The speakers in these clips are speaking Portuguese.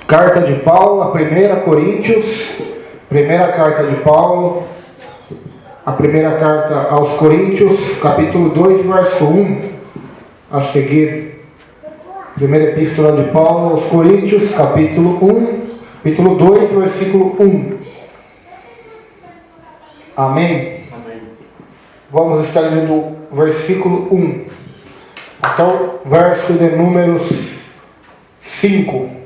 Carta de Paulo, a 1 Coríntios, primeira carta de Paulo, a primeira carta aos Coríntios, capítulo 2, verso 1, a seguir. Primeira epístola de Paulo aos Coríntios, capítulo 2, versículo 1. Amém? Amém. Vamos estar lendo o versículo 1 até o verso de número 5.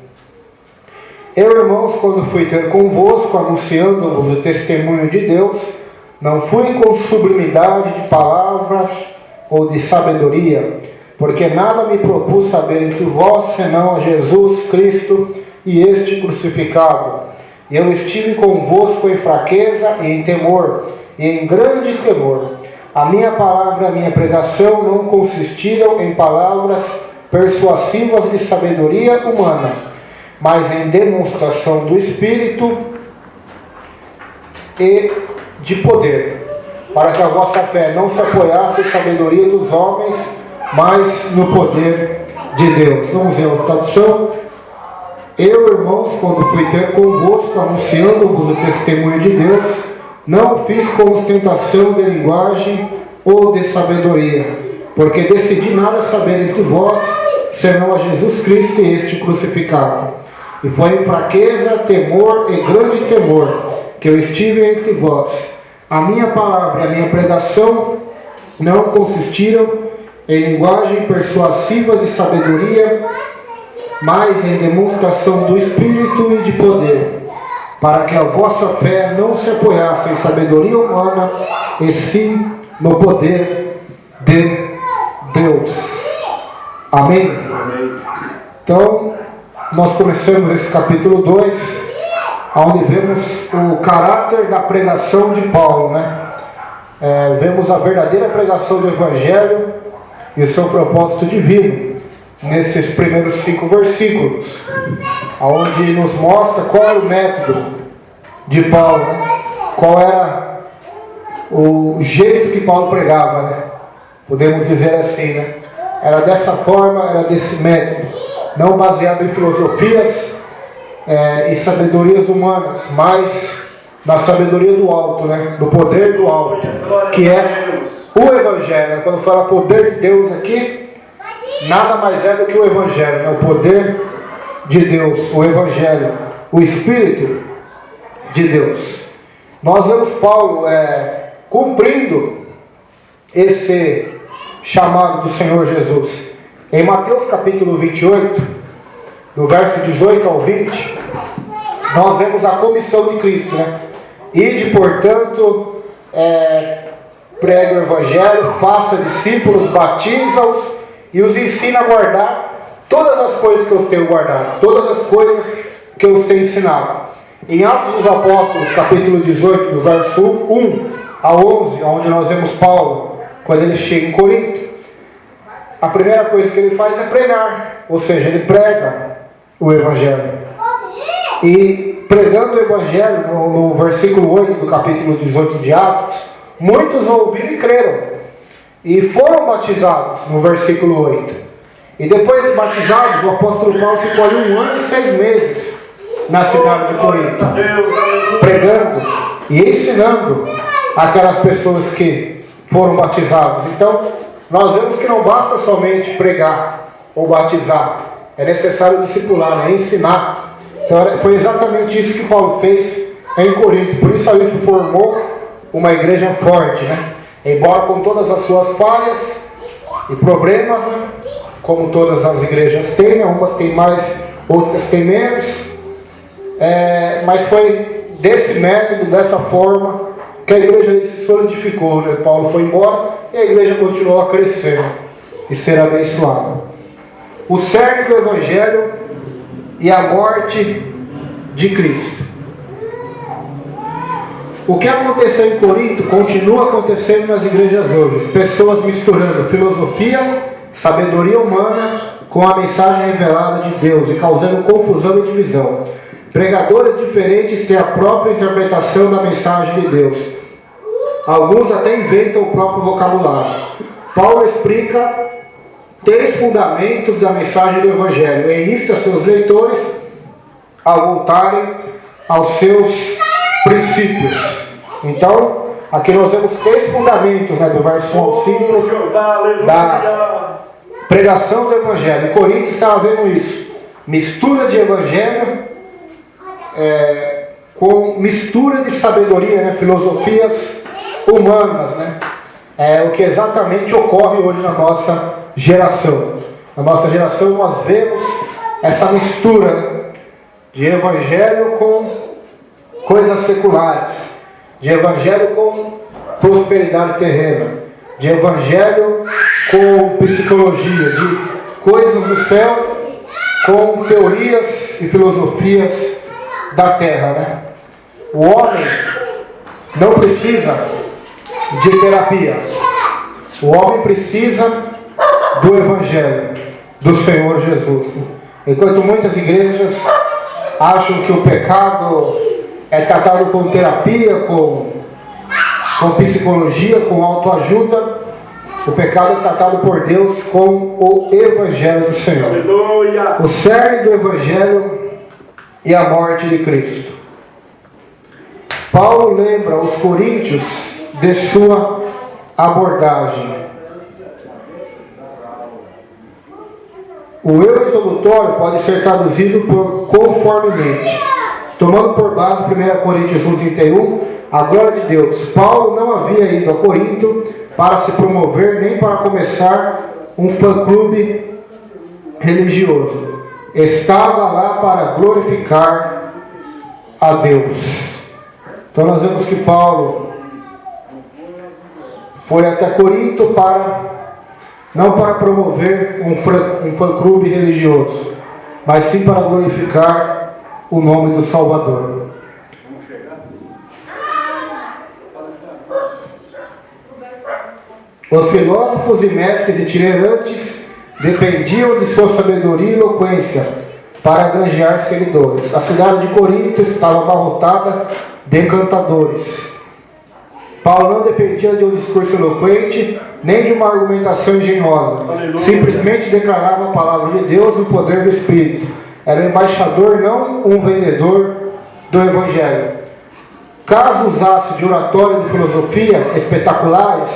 Eu, irmãos, quando fui ter convosco, anunciando-vos o testemunho de Deus, não fui com sublimidade de palavras ou de sabedoria, porque nada me propus saber entre vós, senão a Jesus Cristo e este crucificado. E eu estive convosco em fraqueza e em temor, e em grande temor. A minha palavra e a minha pregação não consistiram em palavras persuasivas de sabedoria humana, mas em demonstração do Espírito e de poder, para que a vossa fé não se apoiasse em sabedoria dos homens, mas no poder de Deus. Vamos ver a tradução. Eu, irmãos, quando fui ter convosco, anunciando-vos o testemunho de Deus, não fiz com ostentação de linguagem ou de sabedoria, porque decidi nada saber entre vós, senão a Jesus Cristo e este crucificado. E foi em fraqueza, temor e grande temor que eu estive entre vós. A minha palavra e a minha pregação não consistiram em linguagem persuasiva de sabedoria, mas em demonstração do Espírito e de poder, para que a vossa fé não se apoiasse em sabedoria humana, e sim no poder de Deus. Amém? Amém. Então, nós começamos esse capítulo 2, onde vemos o caráter da pregação de Paulo, né? Vemos a verdadeira pregação do Evangelho e o seu propósito divino nesses primeiros 5 versículos, onde nos mostra qual era o método de Paulo, né? Qual era o jeito que Paulo pregava, né? Podemos dizer assim, né? Era dessa forma, era desse método, não baseado em filosofias e sabedorias humanas, mas na sabedoria do alto, né? Do poder do alto, que é o Evangelho. Quando fala poder de Deus aqui, nada mais é do que o Evangelho, né? O poder de Deus, o Evangelho, o Espírito de Deus. Nós vemos Paulo cumprindo esse chamado do Senhor Jesus. Em Mateus capítulo 28, do verso 18 ao 20, nós vemos a comissão de Cristo, né? Ide, portanto, pregue o Evangelho, faça discípulos, batiza-os e os ensina a guardar todas as coisas que eu os tenho guardado, todas as coisas que eu os tenho ensinado. Em Atos dos Apóstolos, capítulo 18, do verso 1 a 11, onde nós vemos Paulo, quando ele chega em Corinto, a primeira coisa que ele faz é pregar, ou seja, ele prega o Evangelho. E pregando o Evangelho, no versículo 8 do capítulo 18 de Atos, muitos ouviram e creram, e foram batizados, no versículo 8. E depois de batizados, o apóstolo Paulo ficou ali 1 ano e 6 meses na cidade de Corinto, pregando e ensinando aquelas pessoas que foram batizadas. Então, nós vemos que não basta somente pregar ou batizar, é necessário discipular, né? Ensinar. Então, foi exatamente isso que Paulo fez em Corinto. Por isso ali se formou uma igreja forte, né? Embora com todas as suas falhas e problemas, né? Como todas as igrejas têm, né? Umas têm mais, outras têm menos. Mas foi desse método, dessa forma, que a igreja se solidificou, né? Paulo foi embora e a igreja continuou a crescer e ser abençoada. O cerne do Evangelho e a morte de Cristo. O que aconteceu em Corinto continua acontecendo nas igrejas hoje. Pessoas misturando filosofia, sabedoria humana com a mensagem revelada de Deus e causando confusão e divisão. Pregadores diferentes têm a própria interpretação da mensagem de Deus. Alguns até inventam o próprio vocabulário. Paulo explica 3 fundamentos da mensagem do Evangelho e insta seus leitores a voltarem aos seus princípios. Então, aqui nós temos 3 fundamentos, né, do verso 1 ao 5 da pregação do Evangelho. Em Coríntios estava vendo isso. Mistura de Evangelho com mistura de sabedoria, né, filosofias humanas, né? É o que exatamente ocorre hoje na nossa geração. Na nossa geração nós vemos essa mistura de Evangelho com coisas seculares, de Evangelho com prosperidade terrena, de Evangelho com psicologia, de coisas do céu com teorias e filosofias da terra, né? O homem não precisa de terapia. O homem precisa do Evangelho do Senhor Jesus. Enquanto muitas igrejas acham que o pecado é tratado com terapia, com psicologia, com autoajuda, o pecado é tratado por Deus com o Evangelho do Senhor. Aleluia. O cerne do Evangelho e a morte de Cristo. Paulo lembra os coríntios de sua abordagem. O eu introdutório pode ser traduzido por conformemente. Tomando por base 1 Coríntios 1,31, a glória de Deus. Paulo não havia ido a Corinto para se promover, nem para começar um fã-clube religioso. Estava lá para glorificar a Deus. Então nós vemos que Paulo foi até Corinto não para promover um fã-clube religioso, mas sim para glorificar o nome do Salvador. Os filósofos e mestres itinerantes dependiam de sua sabedoria e eloquência para granjear seguidores. A cidade de Corinto estava abarrotada de encantadores. Paulo não dependia de um discurso eloquente, nem de uma argumentação engenhosa. Aleluia. Simplesmente declarava a palavra de Deus no poder do Espírito. Era um embaixador, não um vendedor do Evangelho. Caso usasse de oratória e de filosofia espetaculares,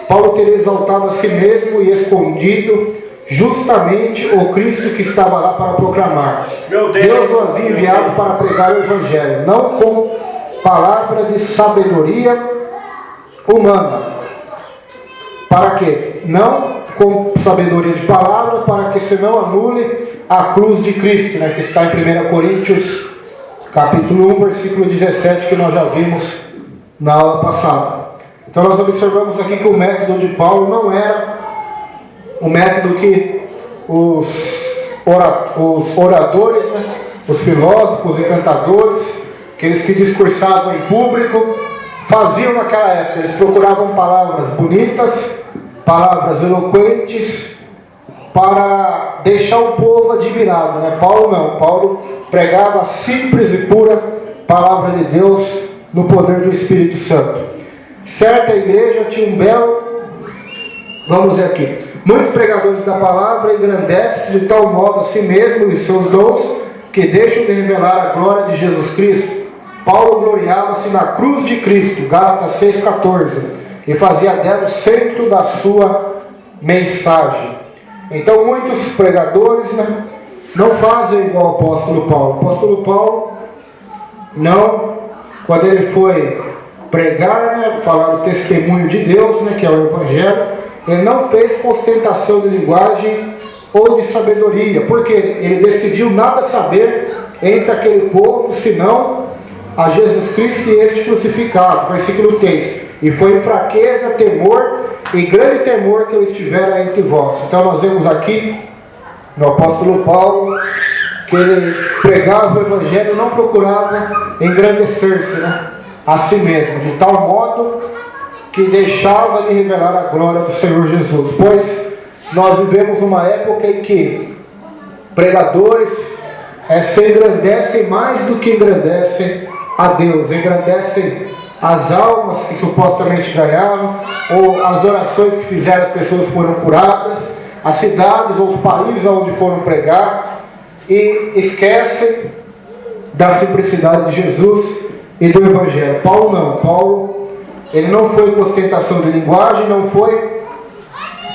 Paulo teria exaltado a si mesmo e escondido justamente o Cristo que estava lá para proclamar. Deus o havia enviado para pregar o Evangelho, não com palavra de sabedoria humana. Para quê? Não com sabedoria de palavra, para que se não anule a cruz de Cristo, né, que está em 1 Coríntios capítulo 1, versículo 17, que nós já vimos na aula passada. Então nós observamos aqui que o método de Paulo não era o método que os oradores, né, os filósofos e cantadores, aqueles que discursavam em público, faziam naquela época. Eles procuravam palavras bonitas, palavras eloquentes, para deixar o povo admirado, né? Paulo não. Paulo pregava a simples e pura palavra de Deus no poder do Espírito Santo. Certa igreja tinha um belo... Vamos ver aqui. Muitos pregadores da palavra engrandecem de tal modo a si mesmos e seus dons, que deixam de revelar a glória de Jesus Cristo. Paulo gloriava-se na cruz de Cristo, Gálatas 6,14, e fazia dela o centro da sua mensagem. Então muitos pregadores, né, não fazem igual o apóstolo Paulo. O apóstolo Paulo, não, quando ele foi pregar, né, falar o testemunho de Deus, né, que é o Evangelho, ele não fez com ostentação de linguagem ou de sabedoria, porque ele decidiu nada saber entre aquele povo, senão a Jesus Cristo e este crucificado. Versículo 3. E foi em fraqueza, temor e grande temor que eu estivera entre vós. Então nós vemos aqui no apóstolo Paulo que ele pregava o Evangelho, não procurava engrandecer-se, né, a si mesmo, de tal modo que deixava de revelar a glória do Senhor Jesus. Pois nós vivemos numa época em que pregadores se engrandecem mais do que engrandecem a Deus, engrandecem as almas que supostamente ganharam, ou as orações que fizeram, as pessoas foram curadas, as cidades ou os países onde foram pregar, e esquecem da simplicidade de Jesus e do Evangelho. Paulo não. Paulo, ele não foi com ostentação de linguagem, não foi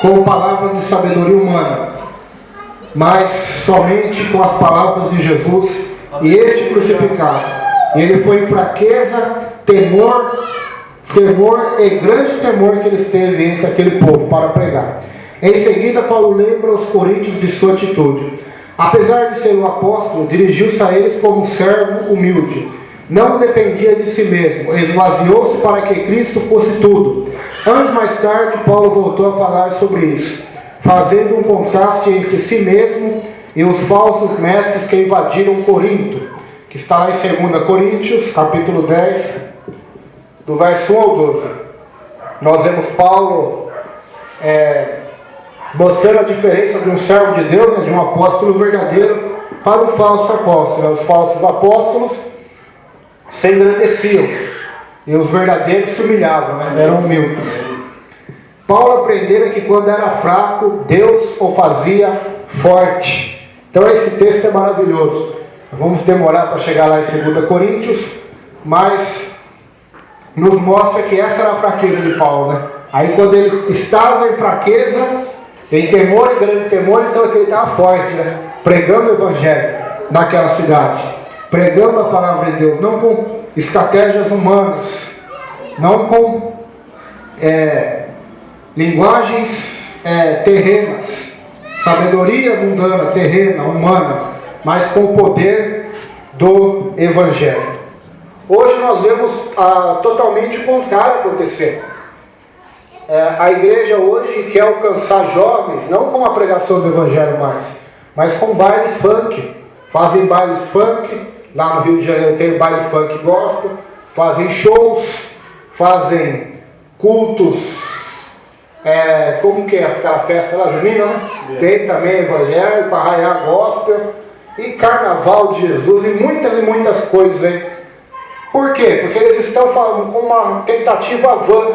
com palavras de sabedoria humana, mas somente com as palavras de Jesus e este crucificado. E ele foi em fraqueza, temor e grande temor que ele teve entre aquele povo para pregar. Em seguida, Paulo lembra aos coríntios de sua atitude. Apesar de ser um apóstolo, dirigiu-se a eles como um servo humilde. Não dependia de si mesmo, esvaziou-se para que Cristo fosse tudo. Anos mais tarde, Paulo voltou a falar sobre isso, fazendo um contraste entre si mesmo e os falsos mestres que invadiram Corinto, que está lá em 2 Coríntios, capítulo 10, do verso 1 ao 12. Nós vemos Paulo mostrando a diferença de um servo de Deus, né, de um apóstolo verdadeiro, para um falso apóstolo. Os falsos apóstolos se engrandeciam e os verdadeiros se humilhavam, né, eram humildes. Paulo aprendera que quando era fraco, Deus o fazia forte. Então esse texto é maravilhoso. Vamos demorar para chegar lá em 2 Coríntios, mas nos mostra que essa era a fraqueza de Paulo, né? Aí quando ele estava em fraqueza, em temor e grande temor, então é que ele estava forte, né? Pregando o Evangelho naquela cidade, pregando a palavra de Deus, não com estratégias humanas, não com linguagens terrenas, sabedoria mundana, terrena, humana, mas com o poder do Evangelho. Hoje nós vemos totalmente o contrário acontecer. A igreja hoje quer alcançar jovens, não com a pregação do Evangelho mais, mas com bailes funk. Fazem bailes funk, lá no Rio de Janeiro tem baile funk gospel, fazem shows, fazem cultos, como que é aquela festa lá, junina, né? Tem também Evangelho, para arraiar gospel, e carnaval de Jesus, e muitas coisas aí. Por quê? Porque eles estão falando com uma tentativa vã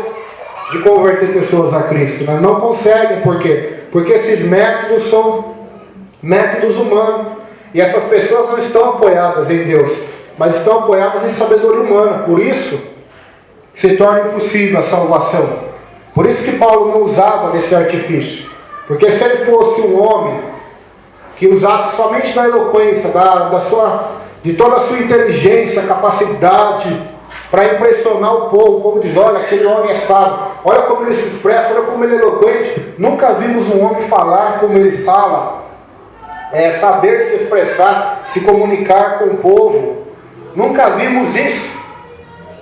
de converter pessoas a Cristo, né? Não conseguem, por quê? Porque esses métodos são métodos humanos, e essas pessoas não estão apoiadas em Deus, mas estão apoiadas em sabedoria humana. Por isso se torna impossível a salvação. Por isso que Paulo não usava desse artifício, porque se ele fosse um homem que usasse somente da eloquência, de toda a sua inteligência, capacidade, para impressionar o povo diz, olha, aquele homem é sábio, olha como ele se expressa, olha como ele é eloquente. Nunca vimos um homem falar como ele fala, saber se expressar, se comunicar com o povo. Nunca vimos isso.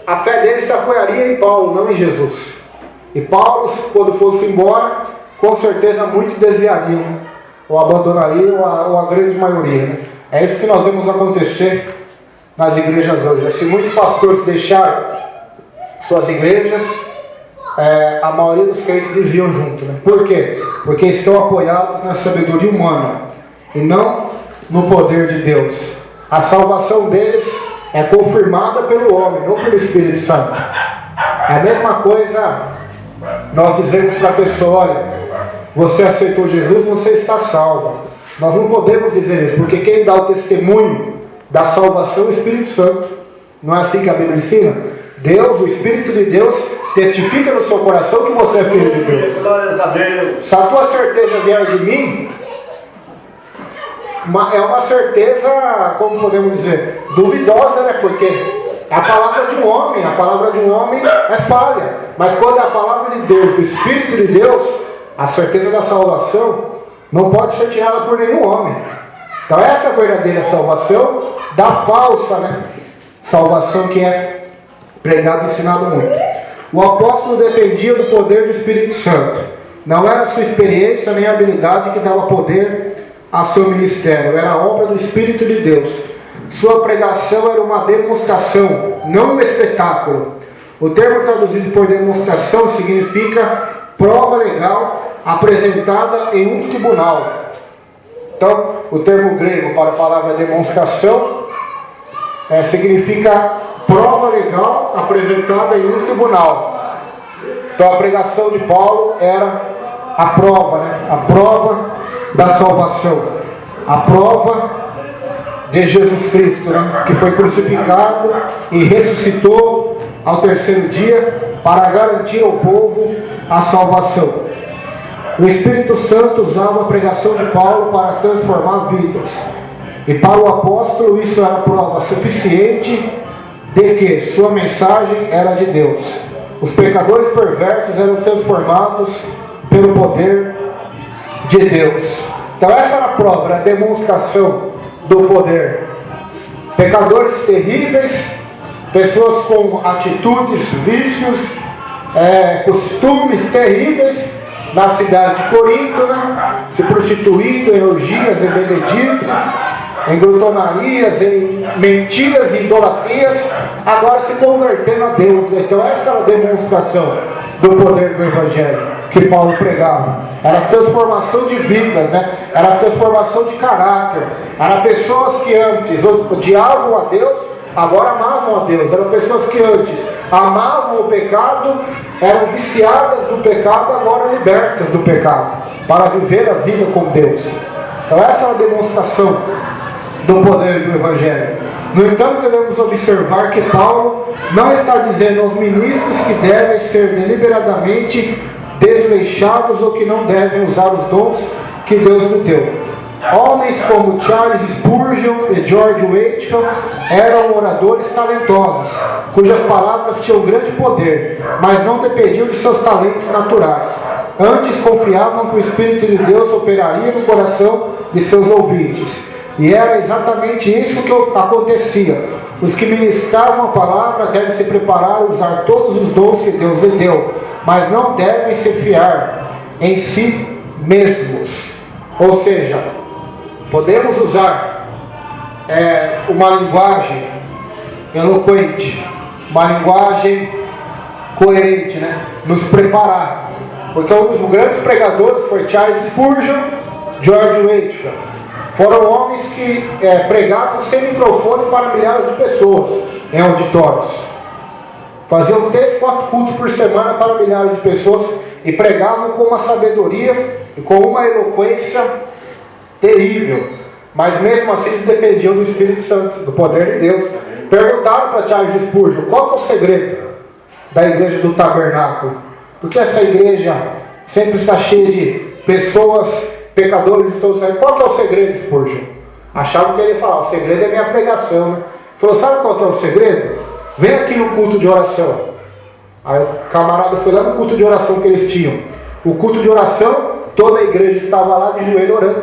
A fé dele se apoiaria em Paulo, não em Jesus. E Paulo, quando fosse embora, com certeza muitos desviariam, ou abandonariam, ou a grande maioria, né? É isso que nós vemos acontecer nas igrejas hoje. Se muitos pastores deixarem suas igrejas, a maioria dos crentes desviam junto, né? Por quê? Porque estão apoiados na sabedoria humana e não no poder de Deus. A salvação deles é confirmada pelo homem, não pelo Espírito Santo. É a mesma coisa nós dizemos para a pessoa, olha, você aceitou Jesus, você está salvo. Nós não podemos dizer isso, porque quem dá o testemunho da salvação é o Espírito Santo. Não é assim que a Bíblia ensina? Deus, o Espírito de Deus, testifica no seu coração que você é filho de Deus. Glórias a Deus. Se a tua certeza vier de mim, é uma certeza, como podemos dizer, duvidosa, né? Porque é a palavra de um homem é falha. Mas quando é a palavra de Deus, o Espírito de Deus, a certeza da salvação não pode ser tirada por nenhum homem. Então essa é a verdadeira salvação da falsa, né? Salvação que é pregado e ensinado muito. O apóstolo dependia do poder do Espírito Santo. Não era a sua experiência nem a habilidade que dava poder a seu ministério. Era a obra do Espírito de Deus. Sua pregação era uma demonstração, não um espetáculo. O termo traduzido por demonstração significa prova legal apresentada em um tribunal. Então, o termo grego para a palavra demonstração significa prova legal apresentada em um tribunal. Então, a pregação de Paulo era a prova, né? A prova da salvação, a prova de Jesus Cristo, né? Que foi crucificado e ressuscitou ao terceiro dia para garantir ao povo a salvação. O Espírito Santo usava a pregação de Paulo para transformar vidas. E para o apóstolo isso era prova suficiente de que sua mensagem era de Deus. Os pecadores perversos eram transformados pelo poder de Deus. Então essa era a prova, era a demonstração do poder. Pecadores terríveis, pessoas com atitudes, vícios, costumes terríveis na cidade de Corinto, né? Se prostituindo em orgias e bebedices, em glutonarias, em mentiras e idolatrias, agora se convertendo a Deus. Então essa era a demonstração do poder do Evangelho que Paulo pregava. Era a transformação de vidas, né? Era a transformação de caráter. Era pessoas que antes odiavam a Deus, agora amavam a Deus. Eram pessoas que antes amavam o pecado, eram viciadas do pecado, agora libertas do pecado, para viver a vida com Deus. Então essa é a demonstração do poder do Evangelho. No entanto, devemos observar que Paulo não está dizendo aos ministros que devem ser deliberadamente desleixados ou que não devem usar os dons que Deus lhe deu. Homens como Charles Spurgeon e George Whitefield eram oradores talentosos, cujas palavras tinham grande poder, mas não dependiam de seus talentos naturais. Antes confiavam que o Espírito de Deus operaria no coração de seus ouvintes. E era exatamente isso que acontecia. Os que ministravam a palavra devem se preparar a usar todos os dons que Deus lhe deu, mas não devem se fiar em si mesmos. Ou seja, podemos usar uma linguagem eloquente, uma linguagem coerente, né? Nos preparar. Porque um dos grandes pregadores foi Charles Spurgeon, George Whitefield. Foram homens que pregavam sem microfone para milhares de pessoas em auditórios. Faziam 3, 4 cultos por semana para milhares de pessoas e pregavam com uma sabedoria e com uma eloquência terrível. Mas mesmo assim eles dependiam do Espírito Santo, do poder de Deus. Perguntaram para Charles Spurgeon qual que é o segredo da igreja do tabernáculo. Porque essa igreja sempre está cheia de pessoas, pecadores estão saindo. Qual que é o segredo, Spurgeon? Achavam que ele ia falar, o segredo é minha pregação, né? Falou, sabe qual que é o segredo? Vem aqui no culto de oração. Aí o camarada foi lá no culto de oração que eles tinham. O culto de oração, toda a igreja estava lá de joelho orando.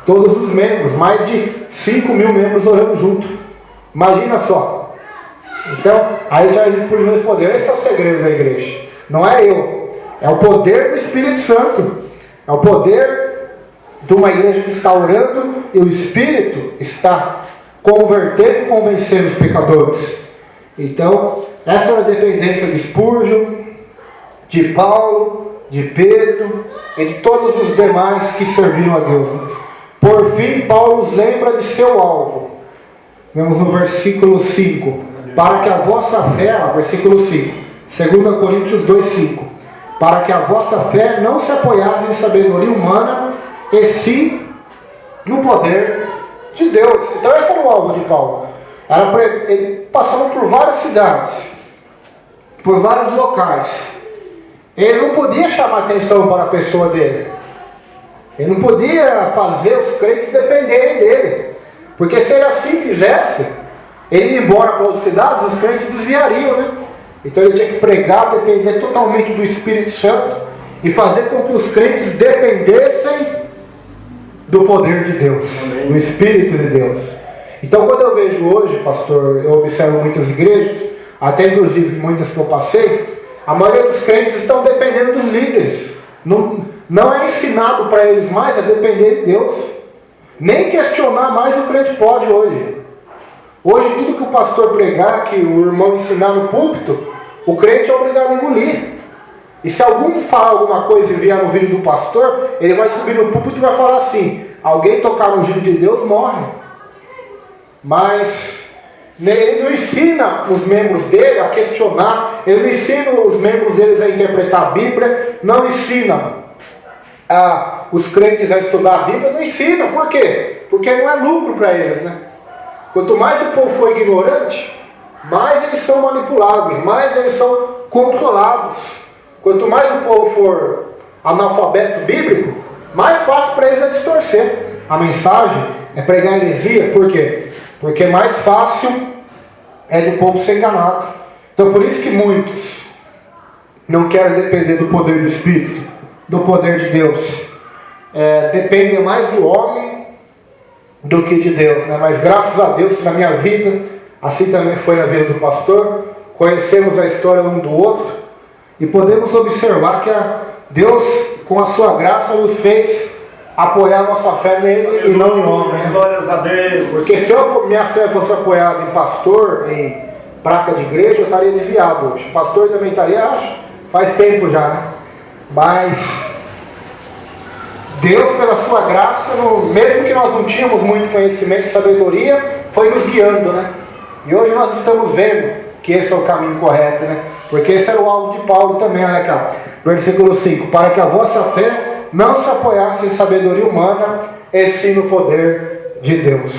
Todos os membros, mais de 5 mil membros orando junto. Imagina só. Então, aí Charles Spurgeon respondeu, esse é o segredo da igreja. Não é eu, é o poder do Espírito Santo. É o poder de uma igreja que está orando e o Espírito está convertendo e convencendo os pecadores. Então, essa é a dependência de Spurgeon, de Paulo, de Pedro e de todos os demais que serviram a Deus. Por fim, Paulo os lembra de seu alvo. Vemos no versículo 5. Para que a vossa fé, versículo 5, 2 Coríntios 2,5. Para que a vossa fé não se apoiasse em sabedoria humana, e sim no poder de Deus. Então esse era o alvo de Paulo. Ele passava por várias cidades, por vários locais. Ele não podia chamar atenção para a pessoa dele. Ele não podia fazer os crentes dependerem dele. Porque se ele assim fizesse, ele ia embora para outras cidades, os crentes desviariam, né? Então ele tinha que pregar, depender totalmente do Espírito Santo e fazer com que os crentes dependessem do poder de Deus, do Espírito de Deus. Então quando eu vejo hoje, pastor, eu observo muitas igrejas, até inclusive muitas que eu passei, a maioria dos crentes estão dependendo dos líderes. Não é ensinado para eles mais a depender de Deus. Nem questionar mais o crente pode hoje. Hoje tudo que o pastor pregar, que o irmão ensinar no púlpito, o crente é obrigado a engolir. E se algum falar alguma coisa e vier no vídeo do pastor, ele vai subir no púlpito e vai falar assim, alguém tocar no ungido de Deus morre. Mas ele não ensina os membros dele a questionar, ele não ensina os membros deles a interpretar a Bíblia, não ensina os crentes a estudar a Bíblia, não ensina. Por quê? Porque não é lucro para eles, né? Quanto mais o povo for ignorante, mais eles são manipuláveis, mais eles são controlados. Quanto mais o povo for analfabeto bíblico, mais fácil para eles é distorcer a mensagem, é pregar heresias. Por quê? Porque mais fácil é do povo ser enganado. Então por isso que muitos não querem depender do poder do Espírito, do poder de Deus. Dependem mais do homem do que de Deus, né? Mas graças a Deus que na minha vida, assim também foi na vida do pastor, conhecemos a história um do outro e podemos observar que Deus, com a sua graça, nos fez apoiar nossa fé nele e não em homem, né? Glórias a Deus. Porque se minha fé fosse apoiada em pastor, em placa de igreja, eu estaria desviado hoje. O pastor também estaria, acho, faz tempo já, né? Mas Deus, pela sua graça, mesmo que nós não tínhamos muito conhecimento e sabedoria, foi nos guiando, né? E hoje nós estamos vendo que esse é o caminho correto, né? Porque esse era o alvo de Paulo também, olha aqui, ó. Versículo 5: para que a vossa fé não se apoiasse em sabedoria humana, e sim no poder de Deus.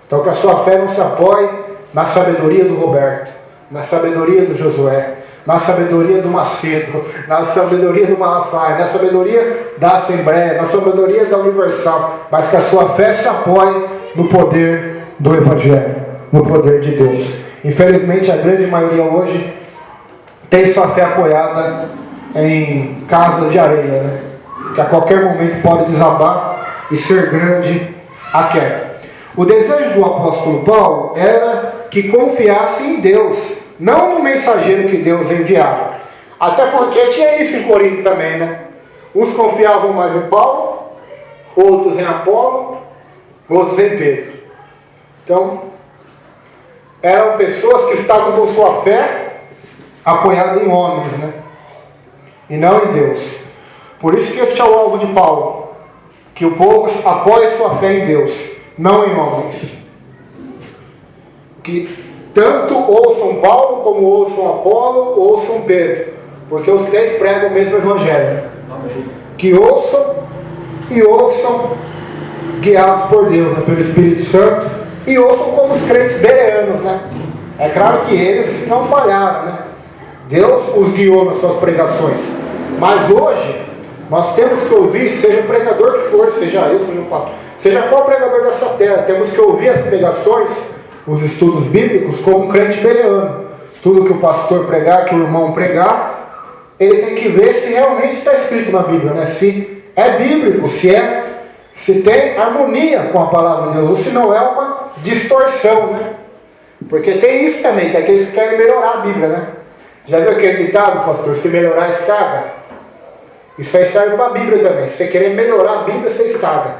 Então que a sua fé não se apoie na sabedoria do Roberto, na sabedoria do Josué, na sabedoria do Macedo, na sabedoria do Malafaia, na sabedoria da Assembleia, na sabedoria da Universal, mas que a sua fé se apoie no poder do Evangelho, no poder de Deus. Infelizmente a grande maioria hoje tem sua fé apoiada em casas de areia, né? Que a qualquer momento pode desabar e ser grande a queda. O desejo do apóstolo Paulo era que confiasse em Deus, não no mensageiro que Deus enviava. Até porque tinha isso em Corinto também, né? Uns confiavam mais em Paulo, outros em Apolo, outros em Pedro. Então, eram pessoas que estavam com sua fé apoiada em homens, né? E não em Deus. Por isso que este é o alvo de Paulo, que o povo apoie sua fé em Deus, não em homens. Que tanto ouçam Paulo, como ouçam Apolo, ouçam Pedro, porque os três pregam o mesmo Evangelho. Amém. Que ouçam e ouçam guiados por Deus, né, pelo Espírito Santo, e ouçam como os crentes bereanos, né? É claro que eles não falharam, né? Deus os guiou nas suas pregações. Mas hoje, nós temos que ouvir, seja o pregador que for, seja eu, seja o pastor, seja qual pregador dessa terra, temos que ouvir as pregações, os estudos bíblicos, como um crente bereano. Tudo que o pastor pregar, que o irmão pregar, ele tem que ver se realmente está escrito na Bíblia, né? Se é bíblico, se tem harmonia com a palavra de Deus, ou se não é uma distorção, né? Porque tem isso também, tem aqueles que querem melhorar a Bíblia, né? Já viu aquele ditado, pastor? Se melhorar, estraga. Isso aí serve para a Bíblia também. Se você querer melhorar a Bíblia, você estraga.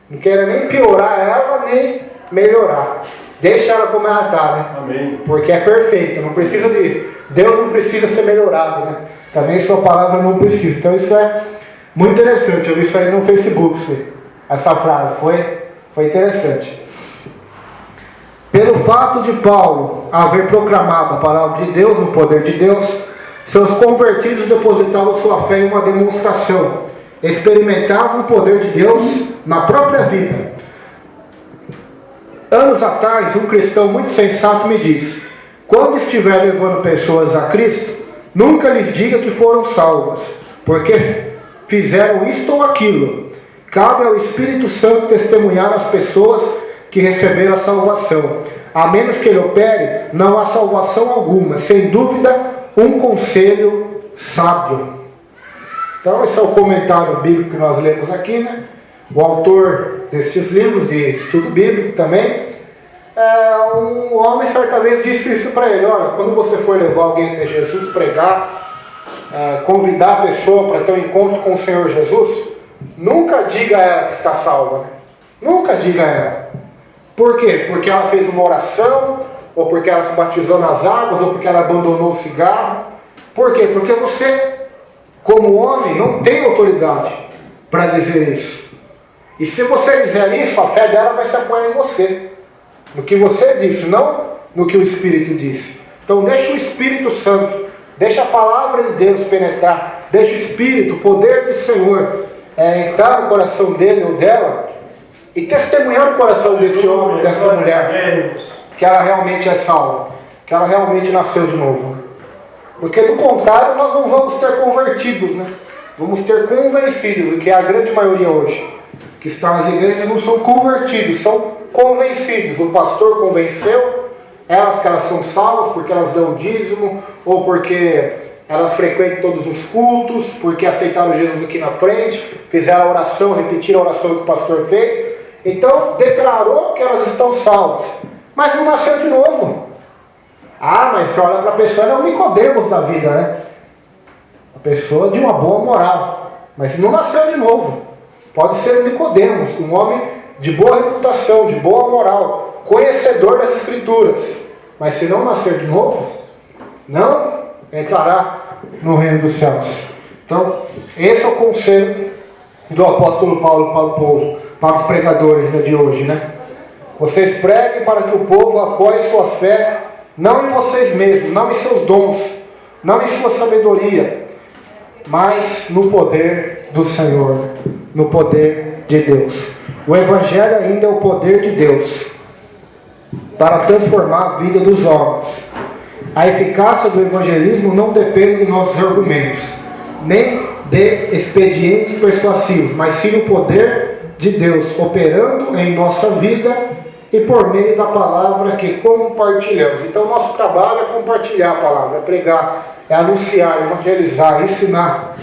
Não quer nem piorar ela, nem melhorar. Deixa ela como ela está, né? Amém. Porque é perfeita. Não precisa Deus não precisa ser melhorado, né? Também sua palavra não precisa. Então isso é muito interessante. Eu vi isso aí no Facebook, essa frase. Foi interessante. Pelo fato de Paulo haver proclamado a palavra de Deus, no poder de Deus, seus convertidos depositavam sua fé em uma demonstração. Experimentavam o poder de Deus na própria vida. Anos atrás, um cristão muito sensato me disse: quando estiver levando pessoas a Cristo, nunca lhes diga que foram salvas, porque fizeram isto ou aquilo. Cabe ao Espírito Santo testemunhar às pessoas que receberam a salvação. A menos que ele opere, não há salvação alguma. Sem dúvida, um conselho sábio. Então esse é o comentário bíblico que nós lemos aqui, né? O autor destes livros de estudo bíblico também, um homem certa vez disse isso para ele: olha, quando você for levar alguém até Jesus, pregar, convidar a pessoa para ter um encontro com o Senhor Jesus, nunca diga a ela que está salva, né? Nunca diga a ela. Por quê? Porque ela fez uma oração, ou porque ela se batizou nas águas, ou porque ela abandonou o cigarro. Por quê? Porque você, como homem, não tem autoridade para dizer isso. E se você dizer isso, a fé dela vai se apoiar em você, no que você disse, não no que o Espírito disse. Então deixa o Espírito Santo, deixa a palavra de Deus penetrar, deixa o Espírito, o poder do Senhor entrar no coração dele ou dela, e testemunhar no coração desse homem, dessa mulher, que ela realmente é salva, que ela realmente nasceu de novo. Porque do contrário nós não vamos ter convertidos, né? Vamos ter convencidos, o que é a grande maioria hoje, que está nas igrejas, não são convertidos, são convencidos. O pastor convenceu elas que elas são salvas porque elas dão dízimo, ou porque elas frequentam todos os cultos, porque aceitaram Jesus aqui na frente, fizeram a oração, repetiram a oração que o pastor fez. Então declarou que elas estão salvas, mas não nasceu de novo. Ah, mas você olha para a pessoa, ela é um Nicodemos da vida, né? A pessoa de uma boa moral, mas não nasceu de novo. Pode ser um Nicodemos, um homem de boa reputação, de boa moral, conhecedor das Escrituras, mas se não nascer de novo, não entrará no reino dos céus. Então, esse é o conselho do apóstolo Paulo para o povo, para os pregadores de hoje, né? Vocês preguem para que o povo apoie sua fé, não em vocês mesmos, não em seus dons, não em sua sabedoria, mas no poder do Senhor, no poder de Deus. O Evangelho ainda é o poder de Deus para transformar a vida dos homens. A eficácia do evangelismo não depende de nossos argumentos, nem de expedientes persuasivos, mas sim do poder de Deus operando em nossa vida e por meio da palavra que compartilhamos. Então nosso trabalho é compartilhar a palavra, é pregar, é anunciar, evangelizar, ensinar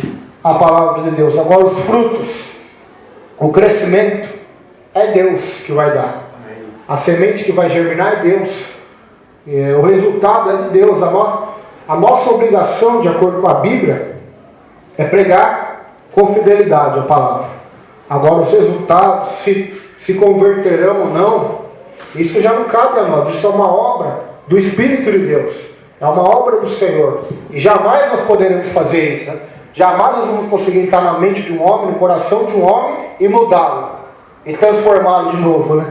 a palavra de Deus. Agora os frutos, o crescimento é Deus que vai dar. A semente que vai germinar é Deus. O resultado é de Deus. A nossa obrigação, de acordo com a Bíblia, é pregar com fidelidade a palavra. Agora os resultados, se converterão ou não, isso já não cabe a nós. Isso é uma obra do Espírito de Deus. É uma obra do Senhor. E jamais nós poderemos fazer isso, né? Jamais nós vamos conseguir entrar na mente de um homem, no coração de um homem e mudá-lo. E transformá-lo de novo, né?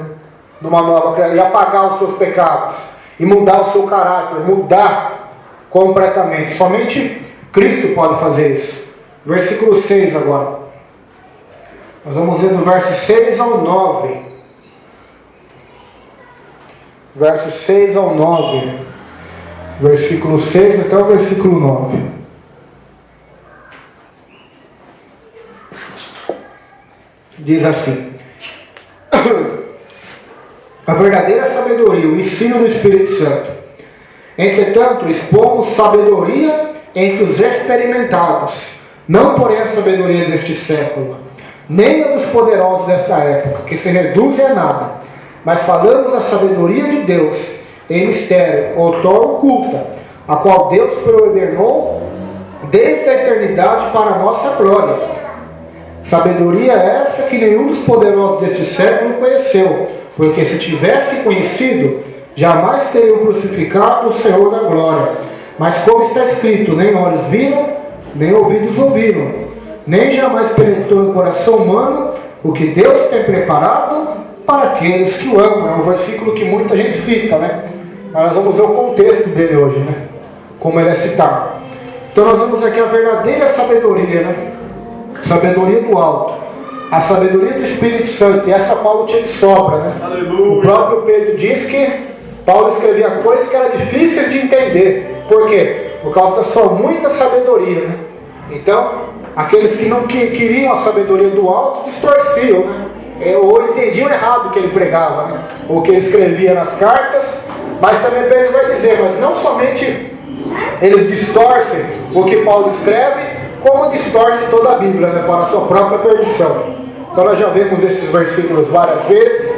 Numa nova criatura. E apagar os seus pecados. E mudar o seu caráter. Mudar completamente. Somente Cristo pode fazer isso. Versículo 6 agora. Nós vamos ver do verso 6 ao 9. Verso 6 ao 9. Versículo 6 até o versículo 9. Diz assim: a verdadeira sabedoria, o ensino do Espírito Santo. Entretanto, expomos sabedoria entre os experimentados, não porém a sabedoria deste século, nem a dos poderosos desta época, que se reduzem a nada, mas falamos a sabedoria de Deus em mistério, outrora oculta, a qual Deus preordenou desde a eternidade para a nossa glória. Sabedoria essa que nenhum dos poderosos deste século conheceu, porque se tivesse conhecido, jamais teriam crucificado o Senhor da glória. Mas como está escrito, nem olhos viram, nem ouvidos ouviram, nem jamais penetrou no coração humano o que Deus tem preparado para aqueles que o amam. É um versículo que muita gente cita, né? Mas nós vamos ver o contexto dele hoje, né? Como ele é citado. Então nós vemos aqui a verdadeira sabedoria, né? Sabedoria do alto, a sabedoria do Espírito Santo, e essa Paulo tinha de sobra, né? Aleluia. O próprio Pedro diz que Paulo escrevia coisas que eram difíceis de entender. Por quê? Por causa da sua muita sabedoria, né? Então, aqueles que não queriam a sabedoria do alto distorciam, né? Ou entendiam errado o que ele pregava, né? Ou o que ele escrevia nas cartas. Mas também Pedro vai dizer, mas não somente eles distorcem o que Paulo escreve, como distorce toda a Bíblia, né, para a sua própria perdição. Então nós já vemos esses versículos várias vezes.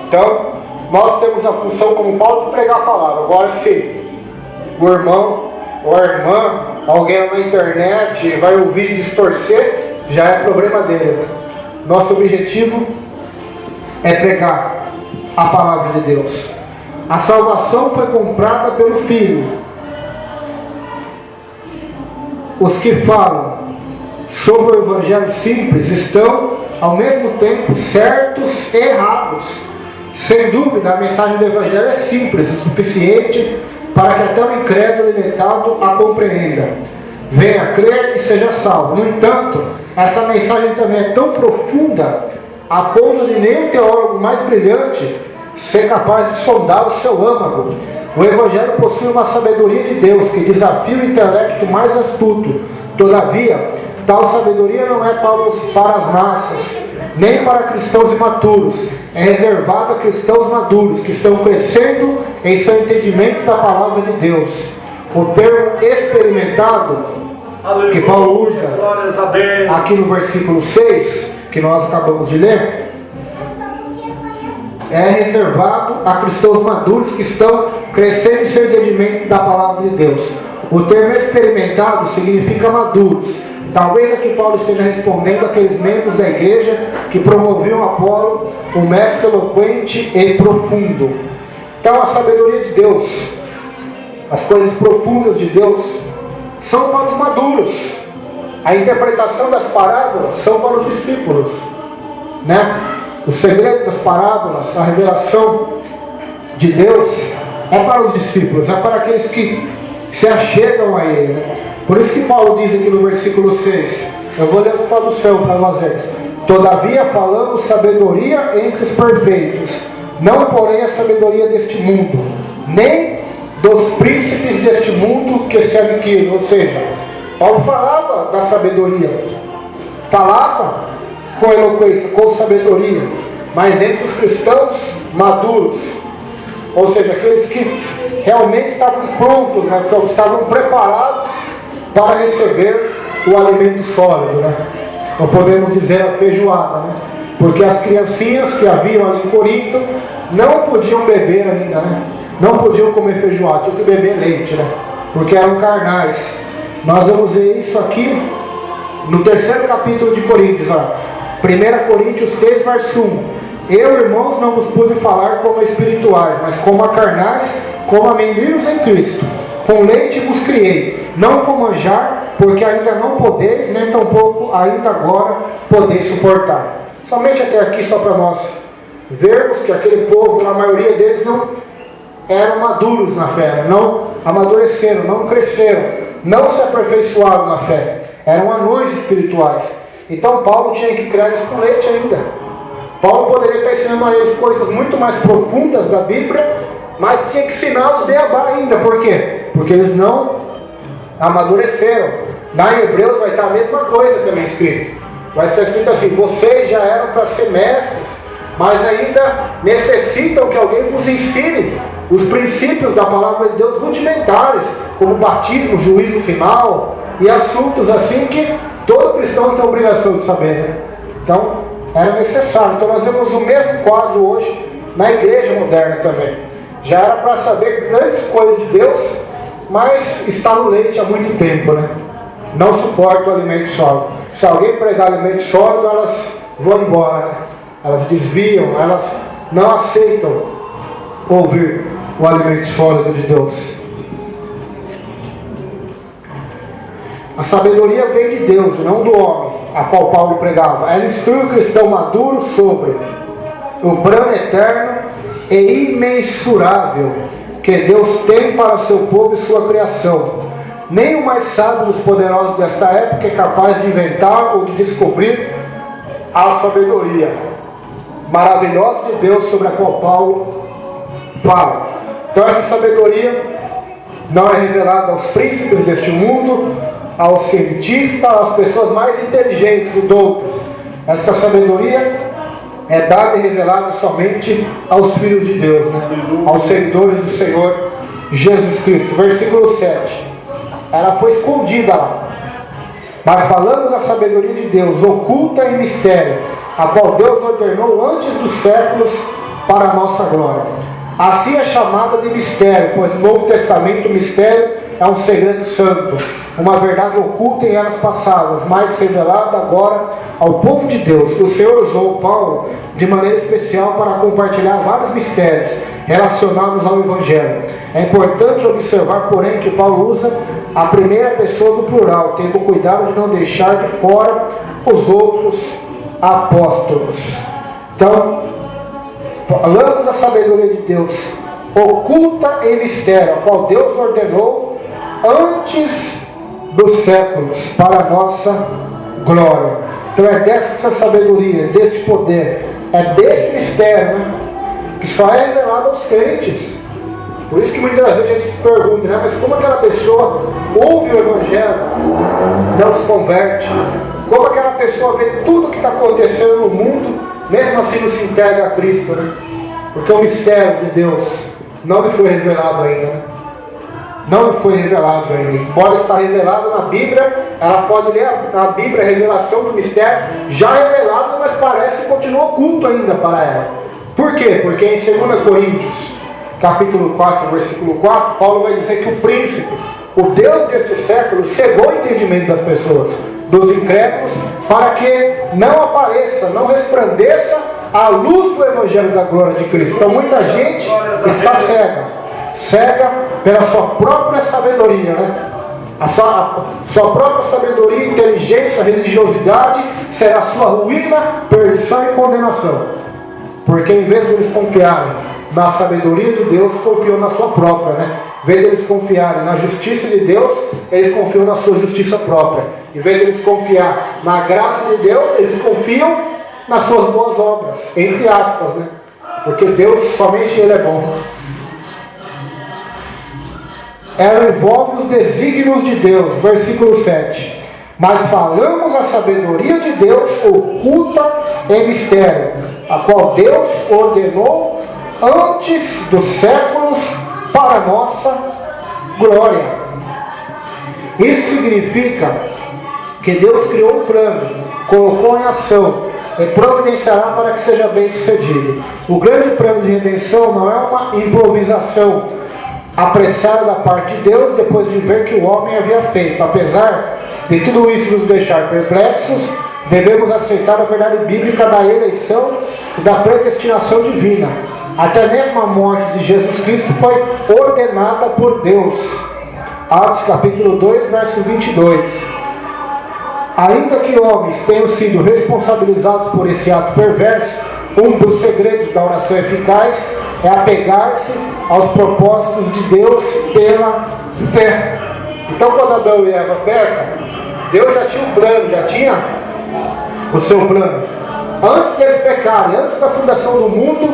Então, nós temos a função como Paulo de pregar a palavra. Agora, se o irmão ou a irmã, alguém na internet vai ouvir e distorcer, já é problema deles, né? Nosso objetivo é pregar a palavra de Deus. A salvação foi comprada pelo Filho. Os que falam sobre o Evangelho simples estão, ao mesmo tempo, certos e errados. Sem dúvida, a mensagem do Evangelho é simples, o suficiente para que até o incrédulo e letrado a compreenda. Venha crer e seja salvo. No entanto, essa mensagem também é tão profunda a ponto de nem o teólogo mais brilhante ser capaz de sondar o seu âmago. O Evangelho possui uma sabedoria de Deus que desafia o intelecto mais astuto. Todavia, tal sabedoria não é para as massas, nem para cristãos imaturos. É reservada a cristãos maduros que estão crescendo em seu entendimento da palavra de Deus. O termo experimentado, que Paulo usa aqui no versículo 6, que nós acabamos de ler, é reservado a cristãos maduros que estão crescendo em seu entendimento da palavra de Deus. O termo experimentado significa maduros. Talvez aqui Paulo esteja respondendo àqueles membros da igreja que promoviam Apolo, o mestre eloquente e profundo. Então a sabedoria de Deus, as coisas profundas de Deus, são para os maduros. A interpretação das parábolas são para os discípulos, né? O segredo das parábolas, a revelação de Deus é para os discípulos, é para aqueles que se achegam a Ele, né? Por isso que Paulo diz aqui no versículo 6, eu vou ler a tradução para nós vermos. Todavia falamos sabedoria entre os perfeitos, não porém a sabedoria deste mundo, nem dos príncipes deste mundo que se aniquilam. Ou seja, Paulo falava da sabedoria, falava com eloquência, com sabedoria, mas entre os cristãos maduros, ou seja, aqueles que realmente estavam prontos, né, estavam preparados para receber o alimento sólido, né? Não podemos dizer a feijoada, né? Porque as criancinhas que haviam ali em Corinto não podiam beber ainda, né? Não podiam comer feijoada, tinham que beber leite, né? Porque eram carnais. Nós vamos ver isso aqui no 3º capítulo de Coríntios, ó. 1 Coríntios 3, verso 1. Eu, irmãos, não vos pude falar como a espirituais, mas como a carnais, como a meninos em Cristo. Com leite vos criei, não com manjar, porque ainda não podeis, nem tampouco ainda agora podeis suportar. Somente até aqui, só para nós vermos que aquele povo, a maioria deles não eram maduros na fé, não amadureceram, não cresceram, não se aperfeiçoaram na fé. Eram anões espirituais. Então Paulo tinha que criar eles com leite ainda. Paulo poderia estar ensinando a eles coisas muito mais profundas da Bíblia, mas tinha que ensiná-los beabá ainda. Por quê? Porque eles não amadureceram. Lá em Hebreus vai estar a mesma coisa também escrito. Vai estar escrito assim: vocês já eram para ser mestres, mas ainda necessitam que alguém vos ensine os princípios da palavra de Deus rudimentares, como batismo, juízo final e assuntos assim que todo cristão tem a obrigação de saber, né? Então, era necessário. Então nós vemos o mesmo quadro hoje na igreja moderna também. Já era para saber grandes coisas de Deus, mas está no leite há muito tempo, né? Não suporta o alimento sólido. Se alguém pregar alimento sólido, elas vão embora, né? Elas desviam, elas não aceitam ouvir o alimento sólido de Deus. A sabedoria vem de Deus, não do homem, a qual Paulo pregava. Ela instrui o cristão maduro sobre o plano eterno e imensurável que Deus tem para seu povo e sua criação. Nem o mais sábio dos poderosos desta época é capaz de inventar ou de descobrir a sabedoria maravilhosa de Deus sobre a qual Paulo fala. Então essa sabedoria não é revelada aos príncipes deste mundo, aos cientistas, às pessoas mais inteligentes e doutas. Esta sabedoria é dada e revelada somente aos filhos de Deus, né? Aos seguidores do Senhor Jesus Cristo. Versículo 7. Ela foi escondida lá. Mas falamos da sabedoria de Deus, oculta em mistério, a qual Deus ordenou antes dos séculos para a nossa glória. Assim é chamada de mistério, pois no Novo Testamento o mistério é um segredo santo, uma verdade oculta em eras passadas, mas revelada agora ao povo de Deus. O Senhor usou Paulo de maneira especial para compartilhar vários mistérios relacionados ao Evangelho. É importante observar, porém, que Paulo usa a primeira pessoa do plural, tendo cuidado de não deixar de fora os outros apóstolos. Então, falamos da sabedoria de Deus, oculta em mistério, a qual Deus ordenou antes dos séculos, para a nossa glória. Então é dessa sabedoria, deste poder, é desse mistério, né, que só é revelado aos crentes. Por isso que muitas vezes a gente se pergunta, né, mas como aquela pessoa ouve o Evangelho, não se converte? Como aquela pessoa vê tudo o que está acontecendo no mundo, mesmo assim não se entrega a Cristo, né? Porque o mistério de Deus não lhe foi revelado ainda, né? Não lhe foi revelado ainda. Embora está revelado na Bíblia, ela pode ler na Bíblia a revelação do mistério já revelado, mas parece que continua oculto ainda para ela. Por quê? Porque em 2 Coríntios, capítulo 4, versículo 4, Paulo vai dizer que o príncipe, o Deus deste século, cegou o entendimento das pessoas, dos incrédulos, para que não apareça, não resplandeça a luz do Evangelho da glória de Cristo. Então muita gente está cega pela sua própria sabedoria, né? A sua própria sabedoria, inteligência, religiosidade será sua ruína, perdição e condenação. Porque em vez de eles confiarem na sabedoria de Deus, confiam na sua própria, né? Em vez de eles confiarem na justiça de Deus, eles confiam na sua justiça própria. Em vez de eles confiar na graça de Deus, eles confiam nas suas boas obras, entre aspas, né? Porque Deus, somente Ele é bom. Ela envolve os desígnios de Deus, versículo 7. Mas falamos a sabedoria de Deus oculta em mistério, a qual Deus ordenou antes dos séculos para a nossa glória. Isso significa que Deus criou um plano, colocou em ação e providenciará para que seja bem sucedido. O grande plano de redenção não é uma improvisação apressada da parte de Deus depois de ver que o homem havia feito. Apesar de tudo isso nos deixar perplexos, devemos aceitar a verdade bíblica da eleição e da predestinação divina. Até mesmo a morte de Jesus Cristo foi ordenada por Deus. Atos capítulo 2, verso 22. Ainda que homens tenham sido responsabilizados por esse ato perverso, um dos segredos da oração eficaz é apegar-se aos propósitos de Deus pela fé. Então quando Adão e Eva pecam, Deus já tinha um plano, já tinha o seu plano. Antes deles pecarem, antes da fundação do mundo,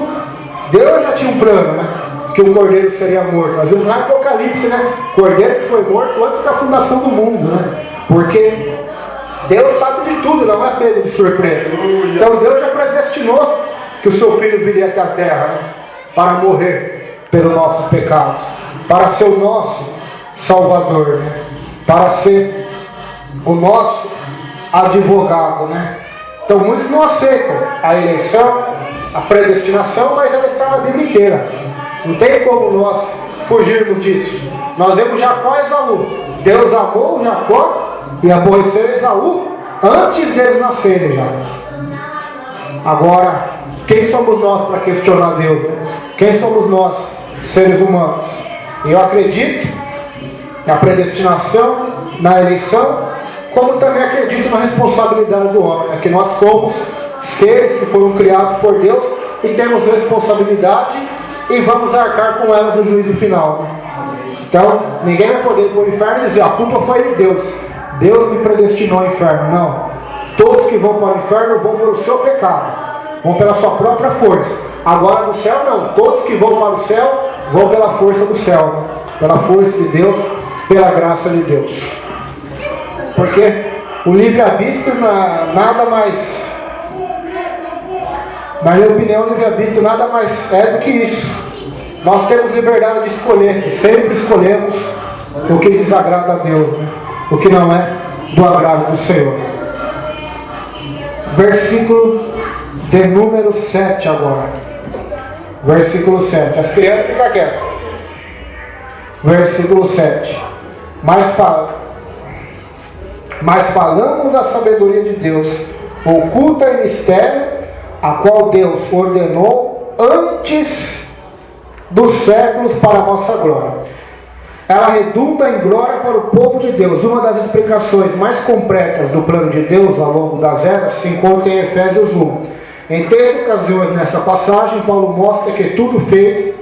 Deus já tinha um plano, né? Que o cordeiro seria morto. Nós vimos lá no Apocalipse, né? Cordeiro que foi morto antes da fundação do mundo, né? Porque Deus sabe de tudo, não é pego de surpresa. Então Deus já predestinou que o seu filho viria até a terra, né? Para morrer pelos nossos pecados, para ser o nosso Salvador, né? Para ser o nosso advogado, né? Então muitos não aceitam a eleição, a predestinação, mas ela está na Bíblia inteira. Não tem como nós fugirmos disso. Nós vemos Jacó e Esaú. Deus amou Jacó e aborreceu Esaú antes deles nascerem já. Agora, quem somos nós para questionar Deus, né? Quem somos nós, seres humanos? Eu acredito na predestinação, na eleição, como também acredito na responsabilidade do homem, né? Que nós somos seres que foram criados por Deus e temos responsabilidade e vamos arcar com elas no juízo final, né? Então, ninguém vai poder ir para o inferno e dizer, a culpa foi de Deus. Deus me predestinou ao inferno. Não. Todos que vão para o inferno vão pelo seu pecado, vão pela sua própria força. Agora no céu não. Todos que vão para o céu vão pela força do céu, né? Pela força de Deus, pela graça de Deus. Porque o livre-arbítrio nada mais, na minha opinião, o livre-arbítrio nada mais é do que isso. Nós temos liberdade de escolher, sempre escolhemos o que desagrada a Deus, né? O que não é do agrado do Senhor. Versículo de número 7 agora. Versículo 7. As crianças ficam quietas. Versículo 7. Mas falamos a sabedoria de Deus, oculta em mistério, a qual Deus ordenou antes dos séculos para a nossa glória. Ela redunda em glória para o povo de Deus. Uma das explicações mais completas do plano de Deus ao longo das eras se encontra em Efésios 1. Em 3 ocasiões nessa passagem, Paulo mostra que tudo feito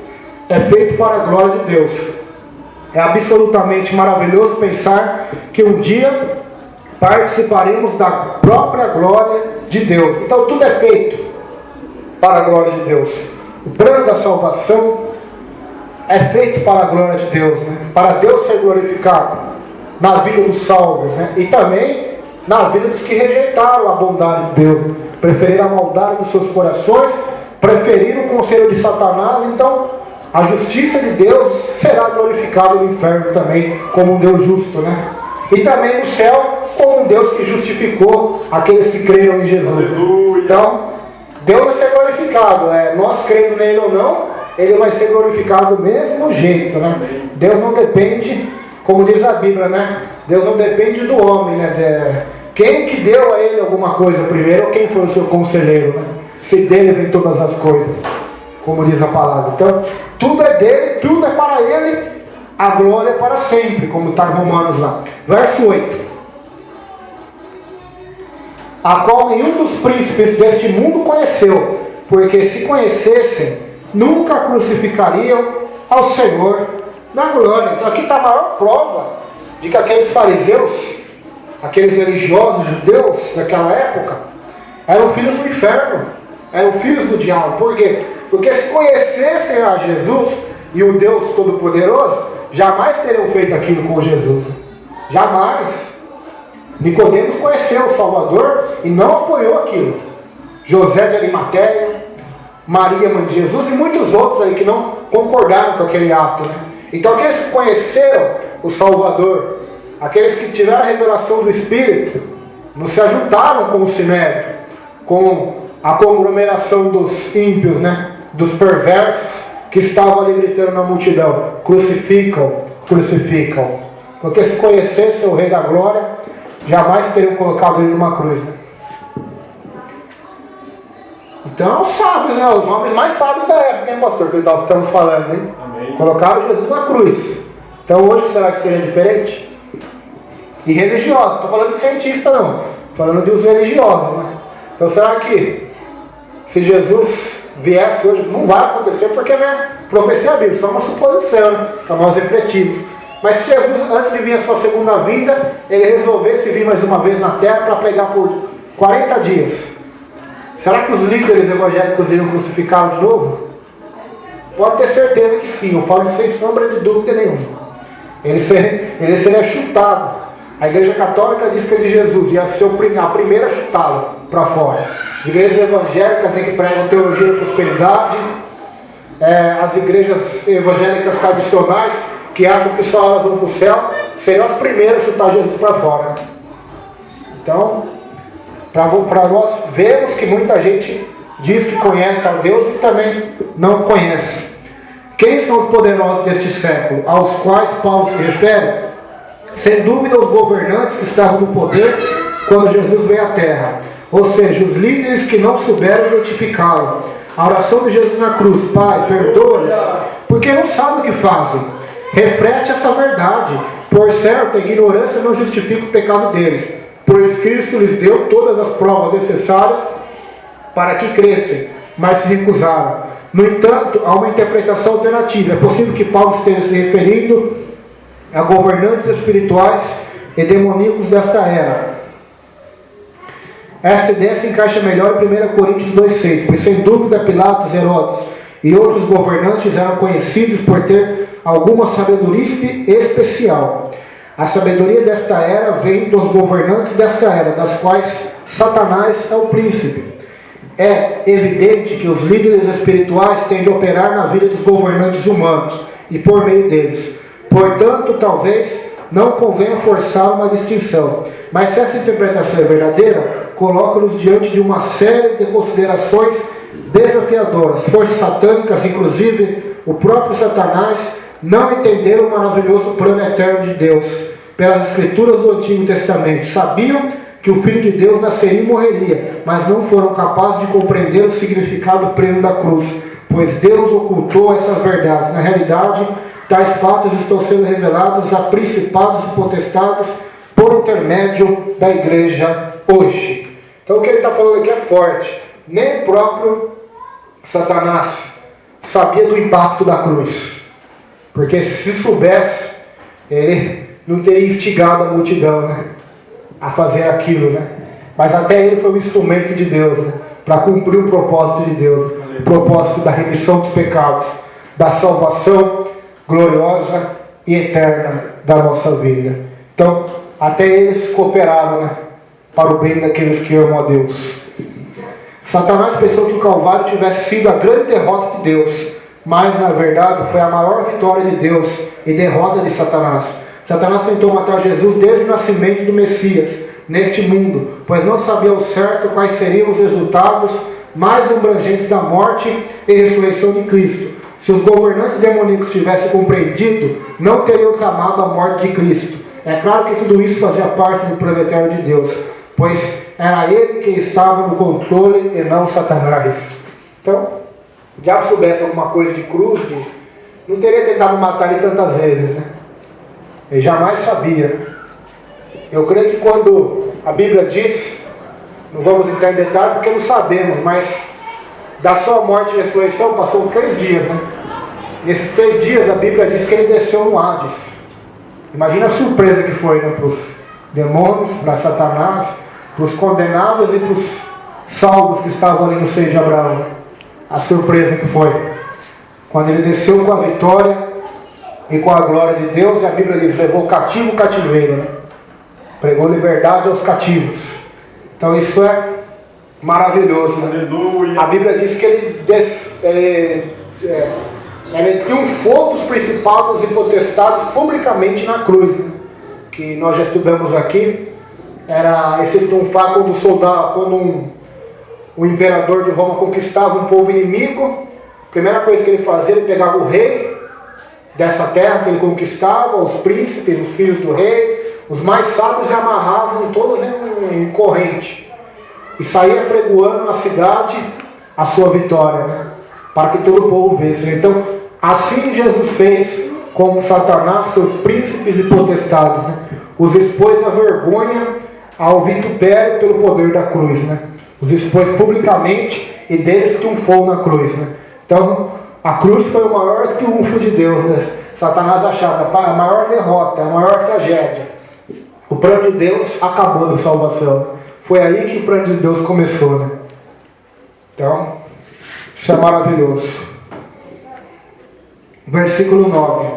é feito para a glória de Deus. É absolutamente maravilhoso pensar que um dia participaremos da própria glória de Deus. Então tudo é feito para a glória de Deus. O plano da salvação é feito para a glória de Deus, né? Para Deus ser glorificado na vida dos salvos, né? E também na vida dos que rejeitaram a bondade de Deus, preferiram a maldade dos seus corações, preferiram o conselho de Satanás. Então a justiça de Deus será glorificada no inferno também, como um Deus justo, né? E também no céu, como um Deus que justificou aqueles que creram em Jesus. Aleluia. Então, Deus vai ser glorificado. Nós crendo nele ou não, ele vai ser glorificado do mesmo jeito, né? Deus não depende, como diz a Bíblia, né? Deus não depende do homem, né? Quem que deu a ele alguma coisa primeiro, ou quem foi o seu conselheiro, né? Se dele vem todas as coisas, como diz a palavra. Então, tudo é dele, tudo é para ele, a glória é para sempre, como está em Romanos lá. Verso 8. A qual nenhum dos príncipes deste mundo conheceu, porque se conhecessem, nunca crucificariam ao Senhor na glória. Então aqui está a maior prova de que aqueles fariseus, aqueles religiosos judeus daquela época, eram filhos do inferno, eram filhos do diabo. Por quê? Porque se conhecessem a Jesus e o Deus Todo-Poderoso, jamais teriam feito aquilo com Jesus. Jamais. Nicodemos conheceu o Salvador e não apoiou aquilo. José de Arimateia, Maria, mãe de Jesus, e muitos outros aí que não concordaram com aquele ato, né? Então aqueles que conheceram o Salvador, aqueles que tiveram a revelação do Espírito, não se ajuntaram com o Sinédrio, com a conglomeração dos ímpios, né? Dos perversos que estavam ali gritando na multidão: crucificam, crucificam. Porque se conhecessem o Rei da Glória, jamais teriam colocado ele numa cruz, né? Então, os sábios, né? Os homens mais sábios da época, hein, pastor? Que nós estamos falando, hein? Amém. Colocaram Jesus na cruz. Então, hoje, será que seria diferente? E religiosos, não estou falando de cientista, não. Estou falando de os religiosos, né? Então, será que se Jesus viesse hoje, não vai acontecer, porque, né? Profecia bíblica, só uma suposição, né? Então, nós refletimos. Mas se Jesus, antes de vir a sua segunda vinda, ele resolvesse vir mais uma vez na terra para pregar por 40 dias, será que os líderes evangélicos iriam crucificá-lo de novo? Pode ter certeza que sim, eu falo sem sombra de dúvida nenhuma. Ele seria chutado. A Igreja Católica diz que é de Jesus, ia ser a primeira a chutá-lo para fora. As igrejas evangélicas que pregam teologia da prosperidade, as igrejas evangélicas tradicionais, que acham que só elas vão para o céu, seriam as primeiras a chutar Jesus para fora. Então, para nós vermos que muita gente diz que conhece a Deus e também não conhece. Quem são os poderosos deste século, aos quais Paulo se refere? Sem dúvida, os governantes que estavam no poder quando Jesus veio à terra. Ou seja, os líderes que não souberam identificá-lo. A oração de Jesus na cruz: Pai, perdoa-lhes, porque não sabem o que fazem. Reflete essa verdade. Por certo, a ignorância não justifica o pecado deles, pois Cristo lhes deu todas as provas necessárias para que crescem, mas se recusaram. No entanto, há uma interpretação alternativa. É possível que Paulo esteja se referindo a governantes espirituais e demoníacos desta era. Essa ideia se encaixa melhor em 1 Coríntios 2,6, pois sem dúvida Pilatos, Herodes e outros governantes eram conhecidos por ter alguma sabedoria especial. A sabedoria desta era vem dos governantes desta era, das quais Satanás é o príncipe. É evidente que os líderes espirituais têm de operar na vida dos governantes humanos e por meio deles. Portanto, talvez não convenha forçar uma distinção. Mas se essa interpretação é verdadeira, coloca-nos diante de uma série de considerações desafiadoras. Forças satânicas, inclusive o próprio Satanás, não entenderam o maravilhoso plano eterno de Deus pelas escrituras do Antigo Testamento. Sabiam que o Filho de Deus nasceria e morreria, mas não foram capazes de compreender o significado pleno da cruz, pois Deus ocultou essas verdades. Na realidade, tais fatos estão sendo revelados a principados e potestades por intermédio da igreja hoje. Então o que ele está falando aqui é forte. Nem o próprio Satanás sabia do impacto da cruz, porque se soubesse, ele não teria instigado a multidão, né, a fazer aquilo, né? Mas até ele foi um instrumento de Deus, né? Para cumprir o propósito de Deus, o propósito da remissão dos pecados, da salvação gloriosa e eterna da nossa vida. Então, até eles cooperaram, né? Para o bem daqueles que amam a Deus. Satanás pensou que o Calvário tivesse sido a grande derrota de Deus, mas na verdade foi a maior vitória de Deus e derrota de Satanás. Satanás tentou matar Jesus desde o nascimento do Messias neste mundo, pois não sabia ao certo quais seriam os resultados mais abrangentes da morte e ressurreição de Cristo. Se os governantes demoníacos tivessem compreendido, não teriam clamado a morte de Cristo. É claro que tudo isso fazia parte do plano eterno de Deus, pois era ele que estava no controle e não Satanás. Então, se o diabo soubesse alguma coisa de cruz, não teria tentado matar ele tantas vezes, né? Ele jamais sabia. Eu creio que quando a Bíblia diz, não vamos entrar em detalhe porque não sabemos, mas da sua morte e ressurreição passou 3 dias, né? Nesses 3 dias a Bíblia diz que ele desceu no Hades. Imagina a surpresa que foi, né? Para os demônios, para Satanás, para os condenados e para os salvos que estavam ali no seio de Abraão. A surpresa que foi. Quando ele desceu com a vitória e com a glória de Deus, e a Bíblia diz, levou cativo o cativeiro, né? Pregou liberdade aos cativos. Então isso é maravilhoso, né? Aleluia. A Bíblia diz que ele triunfou dos principados e potestades publicamente na cruz, né? Que nós já estudamos aqui. Era esse triunfar quando o soldado, quando o imperador de Roma conquistava um povo inimigo. A primeira coisa que ele fazia, ele pegava o rei dessa terra que ele conquistava, os príncipes, os filhos do rei, os mais sábios, e amarravam todos em corrente e saía pregoando na cidade a sua vitória, né? Para que todo o povo visse. Então, assim Jesus fez com Satanás, seus príncipes e potestades, né? Os expôs à vergonha, ao vitupério pelo poder da cruz, né? Os expôs publicamente e deles triunfou na cruz, né? Então, a cruz foi o maior triunfo de Deus, né? Satanás achava a maior derrota, a maior tragédia. O plano de Deus acabou na salvação. Foi aí que o plano de Deus começou, né? Então, isso é maravilhoso. Versículo 9.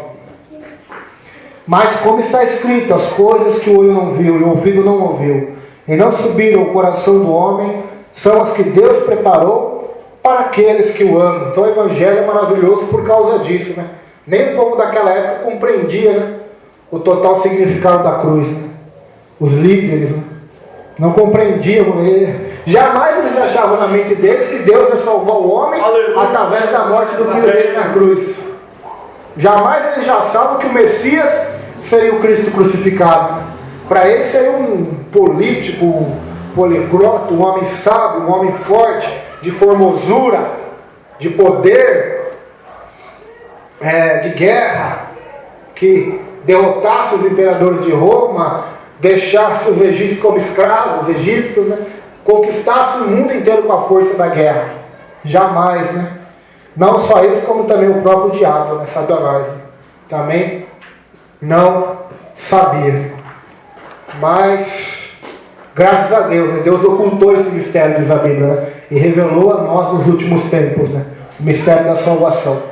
Mas como está escrito, as coisas que o olho não viu e o ouvido não ouviu, e não subiram ao coração do homem, são as que Deus preparou para aqueles que o amam. Então o Evangelho é maravilhoso por causa disso, né? Nem o povo daquela época compreendia, né, o total significado da cruz, né? Os líderes, né, não compreendiam. Jamais eles achavam na mente deles que Deus ia salvar o homem, aleluia, através da morte do filho dele na cruz. Jamais eles já sabem que o Messias seria o Cristo crucificado. Para eles seria um político, um poliglota, um homem sábio, um homem forte, de formosura, de poder, de guerra, que derrotasse os imperadores de Roma, deixasse os egípcios como escravos, os egípcios, né? Conquistasse o mundo inteiro com a força da guerra. Jamais, né? Não só eles, como também o próprio diabo, né? Satanás, né? Também não sabia. Mas, graças a Deus, né? Deus ocultou esse mistério, diz a Bíblia, né? E revelou a nós nos últimos tempos, né? O mistério da salvação.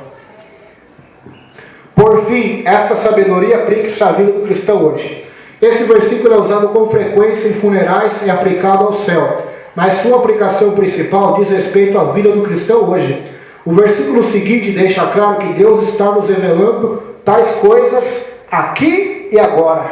Por fim, esta sabedoria aplica-se à vida do cristão hoje. Este versículo é usado com frequência em funerais e aplicado ao céu, mas sua aplicação principal diz respeito à vida do cristão hoje. O versículo seguinte deixa claro que Deus está nos revelando tais coisas aqui e agora.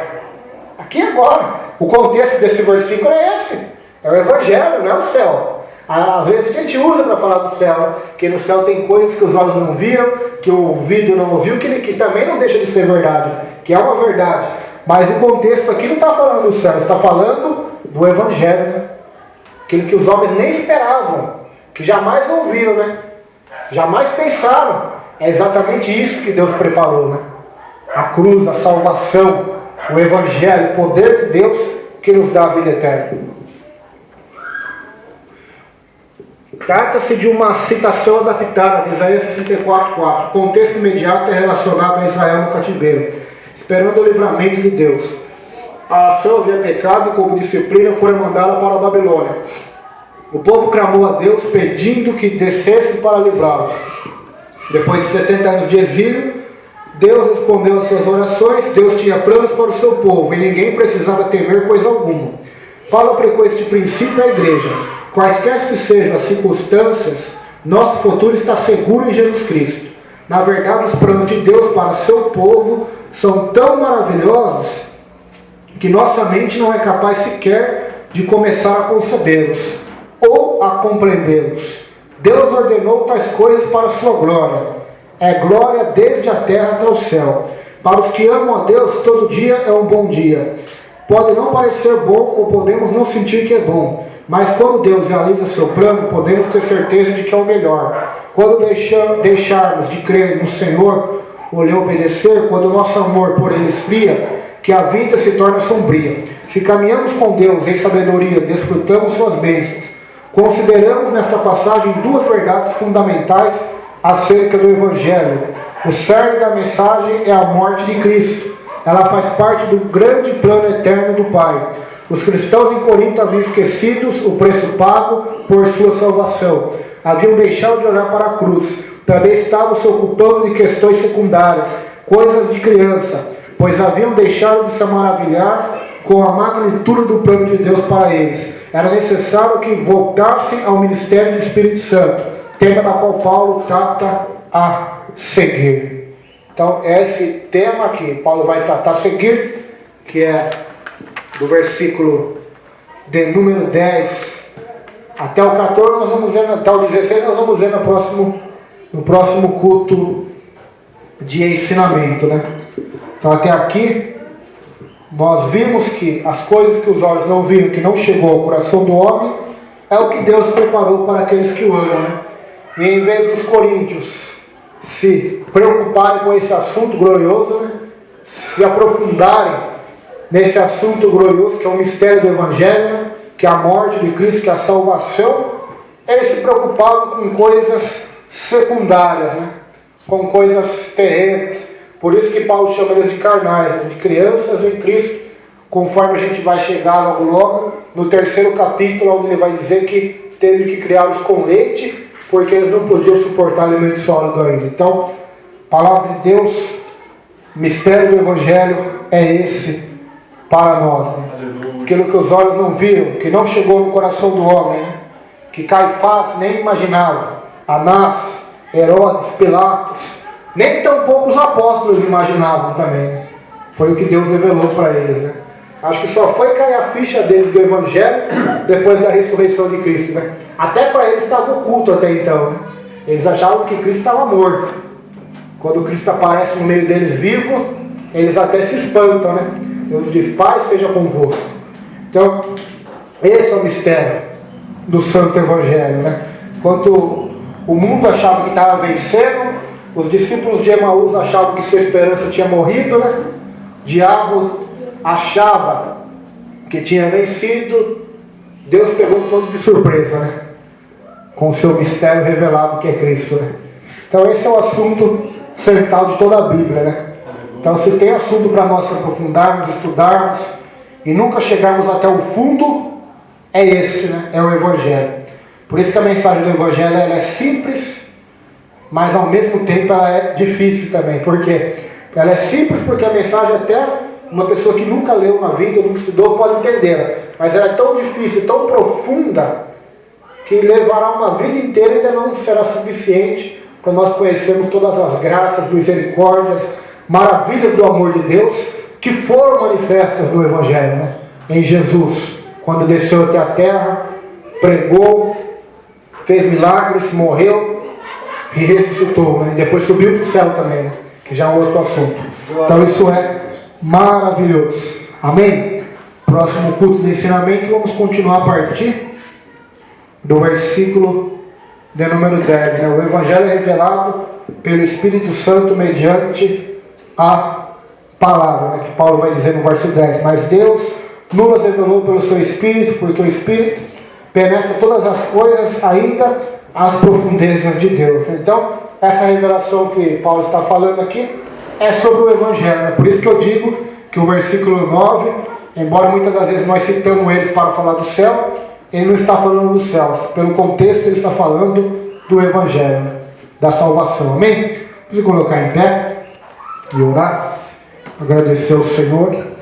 Aqui e agora. O contexto desse versículo é esse. É o Evangelho, não é o céu. Às vezes a gente usa para falar do céu, né? Que no céu tem coisas que os olhos não viram, que o ouvido não ouviu, que também não deixa de ser verdade, que é uma verdade. Mas o contexto aqui não está falando do céu, está falando do Evangelho, né? Aquilo que os homens nem esperavam, que jamais ouviram, né? Jamais pensaram. É exatamente isso que Deus preparou, né? A cruz, a salvação, o Evangelho, o poder de Deus que nos dá a vida eterna. Trata-se de uma citação adaptada de Isaías 64:4. O contexto imediato é relacionado a Israel no cativeiro, esperando o livramento de Deus. a ação havia pecado e como disciplina foram mandados para a Babilônia. O povo clamou a Deus pedindo que descesse para livrá-los. Depois de 70 anos de exílio, Deus respondeu às suas orações. Deus tinha planos para o seu povo e ninguém precisava temer coisa alguma. Paulo aplicou este princípio à igreja. Quaisquer que sejam as circunstâncias, nosso futuro está seguro em Jesus Cristo. Na verdade, os planos de Deus para seu povo são tão maravilhosos que nossa mente não é capaz sequer de começar a concebê-los ou a compreendê-los. Deus ordenou tais coisas para a sua glória. É glória desde a terra até o céu. Para os que amam a Deus, todo dia é um bom dia. Pode não parecer bom ou podemos não sentir que é bom, mas quando Deus realiza seu plano, podemos ter certeza de que é o melhor. Quando deixarmos de crer no Senhor ou lhe obedecer, quando o nosso amor por Ele esfria, que a vida se torna sombria. Se caminhamos com Deus em sabedoria, desfrutamos suas bênçãos. Consideramos nesta passagem duas verdades fundamentais acerca do Evangelho. O cerne da mensagem é a morte de Cristo. Ela faz parte do grande plano eterno do Pai. Os cristãos em Corinto haviam esquecido o preço pago por sua salvação. Haviam deixado de olhar para a cruz. Também estavam se ocupando de questões secundárias, coisas de criança, pois haviam deixado de se maravilhar com a magnitude do plano de Deus para eles. Era necessário que voltassem ao ministério do Espírito Santo, tema na qual Paulo trata a seguir. Então, é esse tema que Paulo vai tratar a seguir, que é do versículo de número 10 até o 14, nós vamos ver, até o 16, nós vamos ver no próximo culto de ensinamento, né? Então, até aqui, nós vimos que as coisas que os olhos não viram, que não chegou ao coração do homem, é o que Deus preparou para aqueles que o amam, né? E em vez dos coríntios se preocuparem com esse assunto glorioso, né? Se aprofundarem nesse assunto glorioso, que é o mistério do Evangelho, né? Que é a morte de Cristo, que é a salvação, eles se preocupavam com coisas secundárias, né? Com coisas terrenas. Por isso que Paulo chama eles de carnais, né? De crianças em Cristo, conforme a gente vai chegar logo no terceiro capítulo, onde ele vai dizer que teve que criá-los com leite, porque eles não podiam suportar alimento sólido ainda. Então, palavra de Deus, mistério do Evangelho é esse para nós, né? Aquilo que os olhos não viram, que não chegou no coração do homem, né? Que Caifás nem imaginava, Anás, Herodes, Pilatos, nem tampouco os apóstolos imaginavam também, né? Foi o que Deus revelou para eles, né? Acho que só foi cair a ficha deles do Evangelho depois da ressurreição de Cristo, né? Até para eles estava oculto até então, né? Eles achavam que Cristo estava morto. Quando Cristo aparece no meio deles vivo, eles até se espantam, né? Deus diz: Pai, seja convosco. Então, esse é o mistério do Santo Evangelho, né? Enquanto o mundo achava que estava vencendo, os discípulos de Emaús achavam que sua esperança tinha morrido, né? O diabo achava que tinha vencido. Deus pegou todos de surpresa, né? Com o seu mistério revelado, que é Cristo, né? Então esse é o assunto central de toda a Bíblia, né? Então, se tem assunto para nós aprofundarmos, estudarmos e nunca chegarmos até o fundo, é esse, né? É o Evangelho. Por isso que a mensagem do Evangelho ela é simples, mas ao mesmo tempo ela é difícil também. Por quê? Ela é simples porque a mensagem até uma pessoa que nunca leu na vida, nunca estudou, pode entender. Mas ela é tão difícil, tão profunda, que levará uma vida inteira e ainda não será suficiente para nós conhecermos todas as graças, misericórdias, maravilhas do amor de Deus que foram manifestas no Evangelho, né? Em Jesus, quando desceu até a terra, pregou, fez milagres, morreu e ressuscitou, né? E depois subiu para o céu também, né? Que já é um outro assunto. Então isso é maravilhoso. Amém? Próximo culto de ensinamento, vamos continuar a partir do versículo de número 10, né? O Evangelho é revelado pelo Espírito Santo mediante a palavra, né? Que Paulo vai dizer no verso 10. Mas Deus nos revelou pelo seu Espírito, porque o Espírito penetra todas as coisas, ainda as profundezas de Deus. Então, essa revelação que Paulo está falando aqui é sobre o Evangelho, né? Por isso que eu digo que o versículo 9 embora muitas das vezes nós citamos eles para falar do céu, ele não está falando dos céus. Pelo contexto, ele está falando do Evangelho, da salvação. Amém? Vamos colocar em pé e orar, agradecer ao Senhor.